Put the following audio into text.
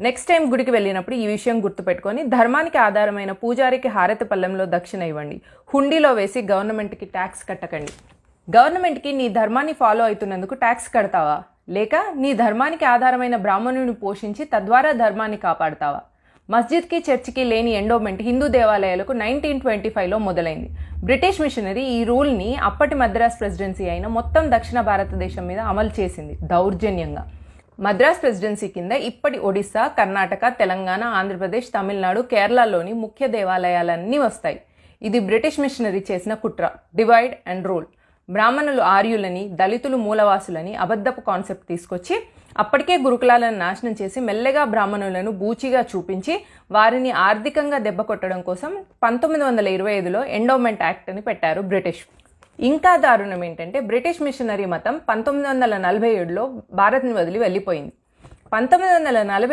Next time గుడికి వెళ్ళినప్పుడు ఈ విషయం గుర్తుపెట్టుకొని ధర్మానికి ఆధారమైన పూజారికి హారతి పళ్ళెంలో దక్షిణ ఇవ్వండి. హుండీలో వేసి గవర్నమెంట్కి ట్యాక్స్ కట్టకండి. గవర్నమెంట్కి నీ ధర్మాన్ని ఫాలో అవుతున్నందుకు ట్యాక్స్ కడతావా, లేక నీ ధర్మానికి ఆధారమైన బ్రాహ్మణుని పోషించి తద్వారా ధర్మాన్ని కాపాడుతావా? మస్జిద్కి చర్చికి లేని ఎండోమెంట్ హిందూ దేవాలయాలకు 1925లో మొదలైంది. బ్రిటిష్ మిషనరీ ఈ రూల్ని అప్పటి మద్రాస్ ప్రెసిడెన్సీ అయిన మొత్తం దక్షిణ భారతదేశం మీద అమలు చేసింది దౌర్జన్యంగా. మద్రాస్ ప్రెసిడెన్సీ కింద ఇప్పటి ఒడిశా, కర్ణాటక, తెలంగాణ, ఆంధ్రప్రదేశ్, తమిళనాడు, కేరళలోని ముఖ్య దేవాలయాలన్నీ వస్తాయి. ఇది బ్రిటిష్ మిషనరీ చేసిన కుట్ర, డివైడ్ అండ్ రూల్. బ్రాహ్మణులు ఆర్యులని, దళితులు మూలవాసులని అబద్ధపు కాన్సెప్ట్ తీసుకొచ్చి అప్పటికే గురుకులాలను నాశనం చేసి మెల్లగా బ్రాహ్మణులను బూచిగా చూపించి వారిని ఆర్థికంగా దెబ్బ కొట్టడం కోసం 1925లో ఎండోమెంట్ యాక్ట్ అని పెట్టారు బ్రిటిష్. ఇంకా దారుణం ఏంటంటే బ్రిటిష్ మిషనరీ మతం 1947లో భారత్ని వదిలి వెళ్ళిపోయింది. 1940